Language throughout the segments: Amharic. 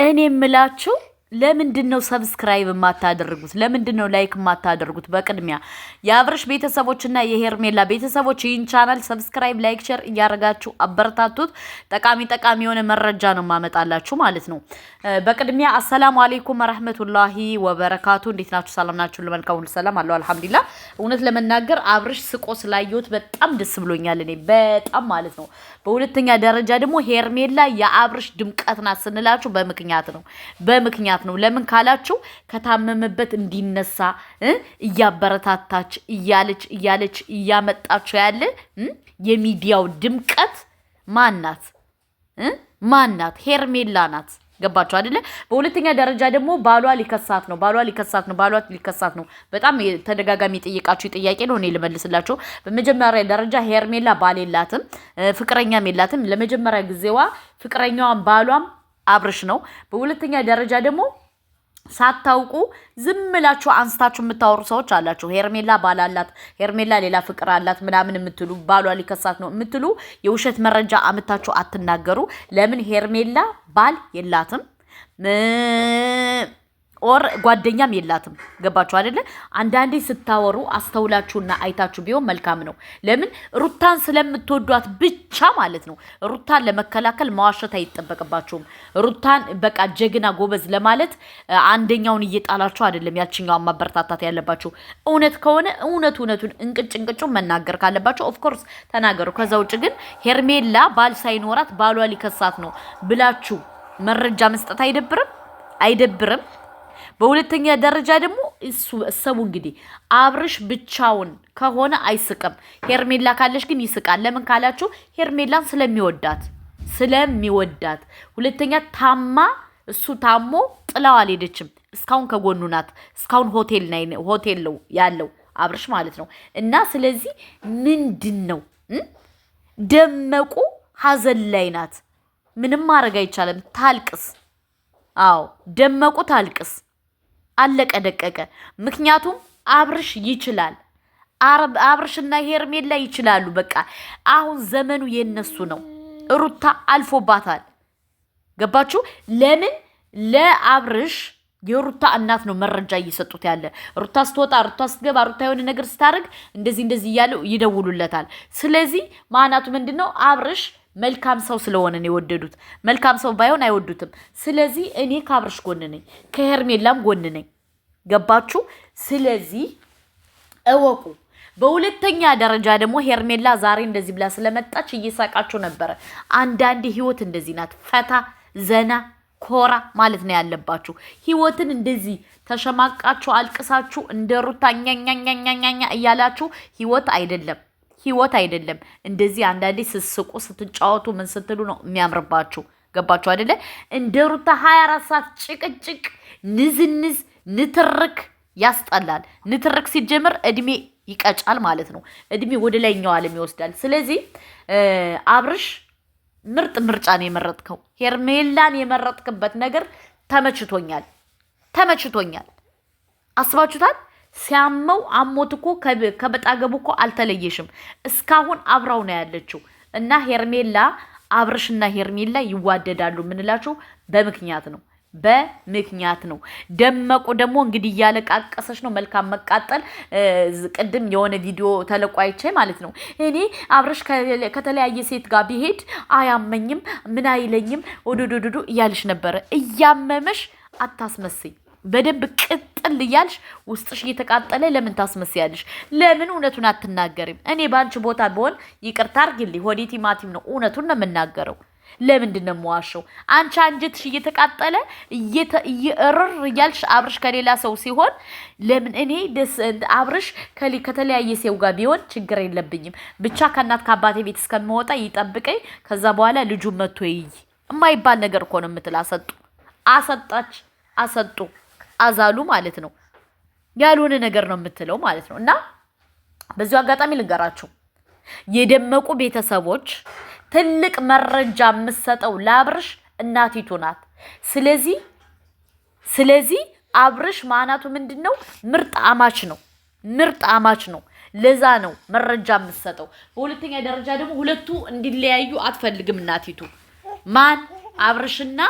እኔ የምላችሁ ለምንድነው ሰብስክራይብ ማታደርጉት? ለምንድነው ላይክ ማታደርጉት? በቅድሚያ የአብርሽ ቤተሰቦችና የሄርሜላ ቤተሰቦች ይህን ቻናል ሰብስክራይብ፣ ላይክ፣ ሼር እያደረጋችሁ አበረታቱት። ጠቃሚ የሆነ መረጃ ነው ማመጣላችሁ ማለት ነው። በቅድሚያ አሰላሙ አለይኩም ወራህመቱላሂ ወበረካቱ። እንዴት ናችሁ? ሰላም ናችሁ? ለመልካም ሁሉ ሰላም አለው አልሐምዱሊላህ። እውነት ለመናገር አብርሽ ስቆ ስላየሁት በጣም ደስ ብሎኛል። እኔ በጣም ማለት ነው። በሁለተኛ ደረጃ ደግሞ ሄርሜላ የአብርሽ ድምቀት ናት ስንላችሁ በምክንያት ነው። ለምን ካላችሁ ከታመመበት እንዲነሳ እያበረታታች እያለች እያመጣችሁ ያለ የሚዲያው ድምቀት ማናት? ሄርሜላ ናት። ገባችሁ አይደለ? በሁለተኛ ደረጃ ደግሞ ባሏ ሊከሳት ነው። በጣም ተደጋጋሚ ጠይቃችሁ ጥያቄ ነው፣ እኔ ልመልስላችሁ። በመጀመሪያ ደረጃ ሄርሜላ ባል የላትም፣ ፍቅረኛም የላትም። ለመጀመሪያ ጊዜዋ ፍቅረኛዋም ባሏም አብርሽ ነው። በሁለተኛ ደረጃ ደግሞ ሳታውቁ ዝም ብላችሁ አንስታችሁ የምታወሩ ሰዎች አላችሁ። ሄርሜላ ባል አላት፣ ሄርሜላ ሌላ ፍቅር አላት ምናምን የምትሉ፣ ባሏ ሊከሳት ነው የምትሉ የውሸት መረጃ አምታችሁ አትናገሩ። ለምን ሄርሜላ ባል የላትም ኦር ጓደኛም የላትም። ገባችሁ አይደለ? አንዳንዴ ስታወሩ አስተውላችሁና አይታችሁ ቢሆን መልካም ነው። ለምን ሩታን ስለምትወዷት ብቻ ማለት ነው። ሩታን ለመከላከል መዋሸት አይጠበቅባችሁም። ሩታን በቃ ጀግና ጎበዝ ለማለት አንደኛውን እየጣላችሁ አይደለም ያችኛውን ማበረታታት ያለባችሁ። እውነት ከሆነ እውነቱን እንቅጭ መናገር ካለባችሁ ኦፍ ኮርስ ተናገሩ። ከዛ ውጭ ግን ሄርሜላ ባል ሳይኖራት ባሏ ሊከሳት ነው ብላችሁ መረጃ መስጠት አይደብርም? በሁለተኛ ደረጃ ደግሞ እሰቡ እንግዲህ አብርሽ ብቻውን ከሆነ አይስቅም። ሄርሜላ ካለሽ ግን ይስቃል። ለምን ካላችሁ ሄርሜላን ስለሚወዳት። ሁለተኛ እሱ ታሞ ጥላው አልሄደችም። እስካሁን ከጎኑ ናት። እስካሁን ሆቴል ነው ያለው አብርሽ ማለት ነው። እና ስለዚህ ምንድነው ደመቁ ሀዘን ላይ ናት። ምንም ማድረግ አይቻልም። ታልቅስ። አዎ ደመቁ ታልቅስ። አለቀ ደቀቀ። ምክንያቱም አብርሽ ይችላል። አብርሽና ሄርሜላ ይችላሉ። በቃ አሁን ዘመኑ የነሱ ነው። ሩታ አልፎባታል። ገባችሁ? ለምን ለአብርሽ የሩታ እናት ነው መረጃ እየሰጡት ያለ። ሩታ ስትወጣ፣ ሩታ ስትገባ፣ ሩታ የሆነ ነገር ስታደርግ እንደዚህ እያሉ ይደውሉለታል። ስለዚህ ማናቱ ምንድነው? አብርሽ መልካም ሰው ስለሆነ ነው የወደዱት። መልካም ሰው ባይሆን አይወዱትም። ስለዚህ እኔ ከአብርሽ ጎን ነኝ፣ ከሄርሜላም ጎን ነኝ። ገባችሁ? ስለዚህ እወቁ። በሁለተኛ ደረጃ ደግሞ ሄርሜላ ዛሬ እንደዚህ ብላ ስለመጣች እየሳቃችሁ ነበረ። አንዳንዴ ህይወት እንደዚህ ናት። ፈታ ዘና ኮራ ማለት ነው ያለባችሁ። ህይወትን እንደዚህ ተሸማቃችሁ አልቅሳችሁ እንደ ሩታ ኛኛኛኛኛ እያላችሁ ህይወት አይደለም። እንደዚህ አንዳንዴ ስትስቁ ስትጫወቱ ምን ስትሉ ነው የሚያምርባችሁ። ገባችሁ አይደለ? እንደ ሩታ 24 ሰዓት ጭቅጭቅ፣ ንዝንዝ፣ ንትርክ ያስጠላል። ንትርክ ሲጀምር እድሜ ይቀጫል ማለት ነው። እድሜ ወደ ላይኛው ዓለም ይወስዳል። ስለዚህ አብርሽ ምርጥ ምርጫ ነው የመረጥከው። ሄርሜላን የመረጥክበት ነገር ተመችቶኛል። አስባችሁታል? ሲያመው አሞት እኮ ከበጣገቡ እኮ አልተለየሽም። እስካሁን አብራው ነው ያለችው። እና አብርሽና ሄርሜላ ይዋደዳሉ ምንላችሁ በምክንያት ነው። ደመቁ ደግሞ እንግዲህ እያለቃቀሰች ነው። መልካም መቃጠል። ቅድም የሆነ ቪዲዮ ተለቋይቼ ማለት ነው። እኔ አብርሽ ከተለያየ ሴት ጋር ቢሄድ አያመኝም ምን አይለኝም ወዶዶዶ እያልሽ ነበረ። እያመመሽ አታስመስይ። በደንብ ቅጥል እያልሽ ውስጥሽ እየተቃጠለ ለምን ታስመስያለሽ? ለምን እውነቱን አትናገሪም? እኔ ባንቺ ቦታ ብሆን ይቅርታ አድርጊልኝ፣ ሆዴ ቲማቲም ነው። እውነቱን ነው የምናገረው። ለምንድን ነው የምዋሸው? አንቺ አንጀትሽ እየተቃጠለ እየእርር እያልሽ አብርሽ ከሌላ ሰው ሲሆን ለምን እኔ አብርሽ ከተለያየ ሰው ጋር ቢሆን ችግር የለብኝም። ብቻ ከእናት ከአባቴ ቤት እስከምወጣ ይጠብቀኝ። ከዛ በኋላ ልጁ መጥቶ የማይባል ነገር እኮ ነው የምትል። አሰጡ አዛሉ ማለት ነው። ያልሆነ ነገር ነው የምትለው ማለት ነው። እና በዚሁ አጋጣሚ ልንገራችሁ የደመቁ ቤተሰቦች ትልቅ መረጃ የምትሰጠው ለአብርሽ እናቲቱ ናት። ስለዚህ አብርሽ ማናቱ ምንድነው? ምርጥ አማች ነው። ለዛ ነው መረጃ የምትሰጠው። በሁለተኛ ደረጃ ደግሞ ሁለቱ እንዲለያዩ አትፈልግም እናቲቱ። ማን? አብርሽና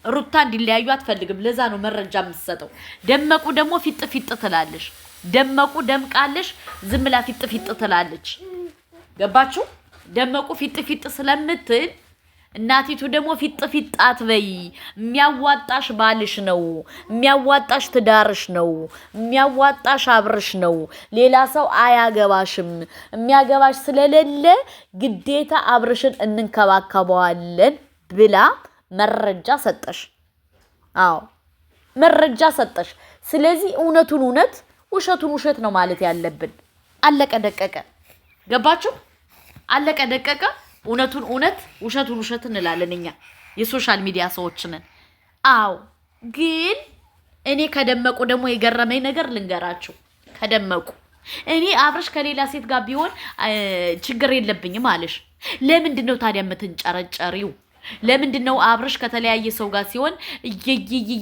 ሩታ እንዲለያዩ አትፈልግም። ለዛ ነው መረጃ የምትሰጠው። ደመቁ ደግሞ ፊጥ ፊጥ ትላለሽ። ደመቁ ደምቃለሽ፣ ዝም ብላ ፊጥ ፊጥ ትላለች። ገባችሁ? ደመቁ ፊጥ ፊጥ ስለምትል እናቲቱ ደግሞ ፊጥ ፊጥ አትበይ። የሚያዋጣሽ ባልሽ ነው፣ የሚያዋጣሽ ትዳርሽ ነው፣ የሚያዋጣሽ አብርሽ ነው። ሌላ ሰው አያገባሽም። የሚያገባሽ ስለሌለ ግዴታ አብርሽን እንንከባከበዋለን ብላ መረጃ ሰጠሽ። አዎ መረጃ ሰጠሽ። ስለዚህ እውነቱን እውነት ውሸቱን ውሸት ነው ማለት ያለብን። አለቀ ደቀቀ። ገባችሁ? አለቀ ደቀቀ። እውነቱን እውነት ውሸቱን ውሸት እንላለን እኛ የሶሻል ሚዲያ ሰዎች ነን። አዎ ግን እኔ ከደመቁ ደግሞ የገረመኝ ነገር ልንገራችሁ። ከደመቁ እኔ አብርሽ ከሌላ ሴት ጋር ቢሆን ችግር የለብኝም አለሽ። ለምንድን ነው ታዲያ የምትንጨረጨሪው? ለምንድን ነው አብርሽ ከተለያየ ሰው ጋር ሲሆን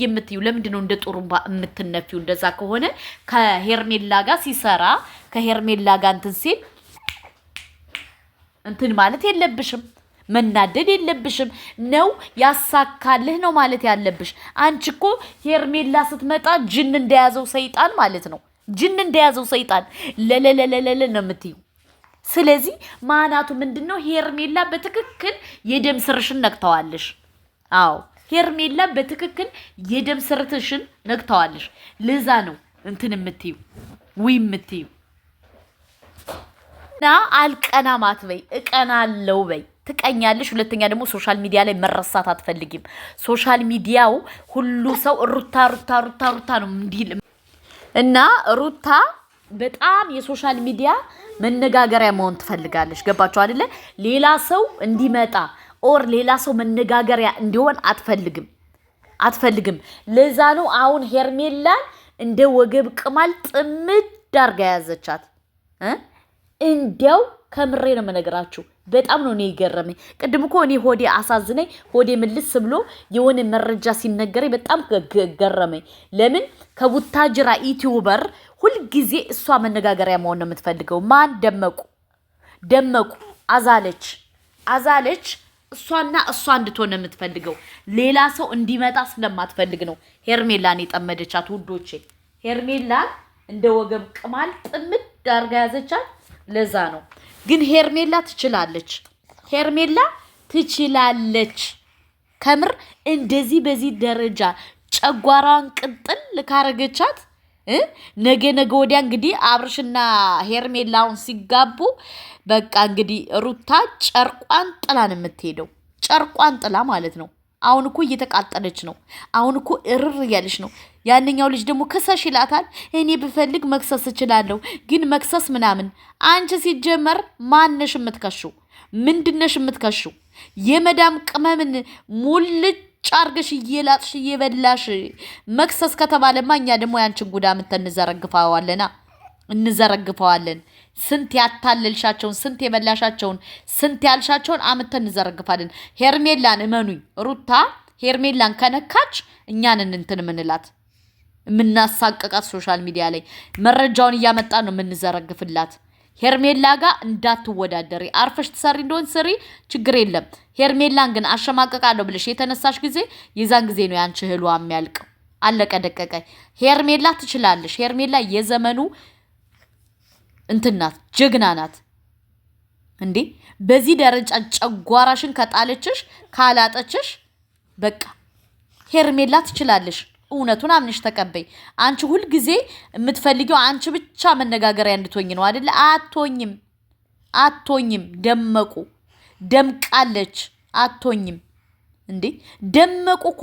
የምትዩ? ለምንድን ነው እንደ ጡሩምባ የምትነፊው? እንደዛ ከሆነ ከሄርሜላ ጋር ሲሰራ ከሄርሜላ ጋር እንትን ሲል እንትን ማለት የለብሽም። መናደድ የለብሽም ነው ያሳካልህ ነው ማለት ያለብሽ። አንቺ እኮ ሄርሜላ ስትመጣ ጅን እንደያዘው ሰይጣን ማለት ነው። ጅን እንደያዘው ሰይጣን ለለለለለ ነው የምትዩ። ስለዚህ ማናቱ ምንድነው? ሄርሜላ በትክክል የደም ስርሽን ነክተዋለሽ። አዎ ሄርሜላ በትክክል የደም ስርትሽን ነክተዋለሽ። ለዛ ነው እንትን የምትዩ ወይ የምትዩ ና አልቀናም አትበይ፣ እቀናለው በይ። ትቀኛለሽ። ሁለተኛ ደግሞ ሶሻል ሚዲያ ላይ መረሳት አትፈልጊም። ሶሻል ሚዲያው ሁሉ ሰው ሩታ ሩታ ሩታ ሩታ ነው እንዲል እና ሩታ በጣም የሶሻል ሚዲያ መነጋገሪያ መሆን ትፈልጋለሽ። ገባችሁ አይደለ? ሌላ ሰው እንዲመጣ ኦር ሌላ ሰው መነጋገሪያ እንዲሆን አትፈልግም። ለዛ ነው አሁን ሄርሜላን እንደ ወገብ ቅማል ጥምድ አድርጋ ያዘቻት። እንዲያው ከምሬ ነው የምነግራችሁ። በጣም ነው እኔ ይገረመኝ። ቅድም እኮ እኔ ሆዴ አሳዝነኝ፣ ሆዴ ምልስ ብሎ የሆነ መረጃ ሲነገረኝ በጣም ገረመኝ። ለምን ከቡታጅራ ዩቲዩበር ሁልጊዜ እሷ መነጋገሪያ መሆን ነው የምትፈልገው። ማን? ደመቁ አዛለች እሷና እሷ እንድትሆን ነው የምትፈልገው። ሌላ ሰው እንዲመጣ ስለማትፈልግ ነው ሄርሜላን የጠመደቻት። ውዶቼ ሄርሜላን እንደ ወገብ ቅማል ጥምድ አድርጋ ያዘቻት። ለዛ ነው ግን ሄርሜላ ትችላለች። ከምር እንደዚህ በዚህ ደረጃ ጨጓራን ቅጥል ካረገቻት ነገ ወዲያ እንግዲህ አብርሽና ሄርሜላውን ሲጋቡ በቃ እንግዲህ ሩታ ጨርቋን ጥላ ነው የምትሄደው። ጨርቋን ጥላ ማለት ነው። አሁን እኮ እየተቃጠለች ነው። አሁን እኮ እርር እያለች ነው። ያንኛው ልጅ ደግሞ ክሰሽ ይላታል። እኔ ብፈልግ መክሰስ እችላለሁ፣ ግን መክሰስ ምናምን። አንቺ ሲጀመር ማነሽ የምትከሽው? ምንድነሽ የምትከሽው? የመዳም ቅመምን ሙልጭ አርገሽ እየላጥሽ እየበላሽ መክሰስ ከተባለማ እኛ ደግሞ ያንቺን ጉዳ ምተን እንዘረግፈዋለን። ስንት ያታለልሻቸውን፣ ስንት የበላሻቸውን፣ ስንት ያልሻቸውን አምተን እንዘረግፋለን። ሄርሜላን እመኑኝ፣ ሩታ ሄርሜላን ከነካች እኛንን እንትን ምንላት የምናሳቀቃት ሶሻል ሚዲያ ላይ መረጃውን እያመጣን ነው የምንዘረግፍላት። ሄርሜላ ጋር እንዳትወዳደሪ፣ አርፈሽ ትሰሪ እንደሆን ስሪ፣ ችግር የለም። ሄርሜላን ግን አሸማቀቃለሁ ብለሽ የተነሳሽ ጊዜ የዛን ጊዜ ነው ያንቺ እህሏ የሚያልቀው። አለቀ ደቀቀ። ሄርሜላ ትችላለሽ። ሄርሜላ የዘመኑ እንትን ናት፣ ጀግና ናት። እንዴ በዚህ ደረጃ ጨጓራሽን ከጣለችሽ ካላጠችሽ በቃ ሄርሜላ ትችላለሽ። እውነቱን አምነሽ ተቀበይ። አንቺ ሁል ጊዜ የምትፈልጊው አንቺ ብቻ መነጋገሪያ እንድትሆኝ ነው አይደለ? አትሆኝም። ደመቁ ደምቃለች። አትሆኝም። እንዴ ደመቁ እኮ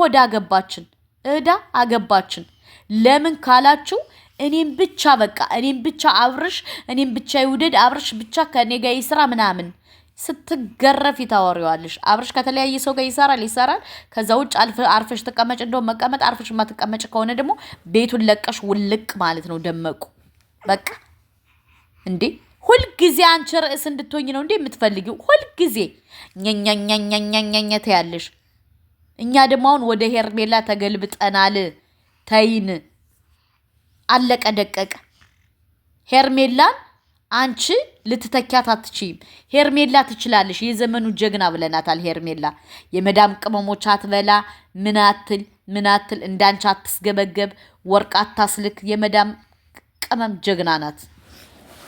ዕዳ አገባችን። ለምን ካላችሁ እኔም ብቻ በቃ እኔም ብቻ አብርሽ፣ እኔም ብቻ ይውደድ፣ አብርሽ ብቻ ከኔ ጋር ይስራ ምናምን ስትገረፊ ታወሪዋለሽ። አብርሽ ከተለያየ ሰው ጋር ይሰራል። ከዛ ውጭ አርፈሽ ተቀመጭ። እንደው መቀመጥ አርፈሽ ማትቀመጭ ከሆነ ደግሞ ቤቱን ለቀሽ ውልቅ ማለት ነው። ደመቁ በቃ እንዴ ሁልጊዜ አንቺ ርዕስ እንድትሆኝ ነው እንዴ የምትፈልጊው? ሁልጊዜ ኛኛኛኛኛኛ ታያለሽ። እኛ ደግሞ አሁን ወደ ሄርሜላ ተገልብጠናል። ተይን፣ አለቀ ደቀቀ። ሄርሜላን አንቺ ልትተኪያት አትችይም። ሄርሜላ ትችላለሽ። የዘመኑ ጀግና ብለናታል። ሄርሜላ የመዳም ቅመሞች አትበላ ምናትል እንዳንቺ አትስገበገብ፣ ወርቅ አታስልክ። የመዳም ቅመም ጀግና ናት።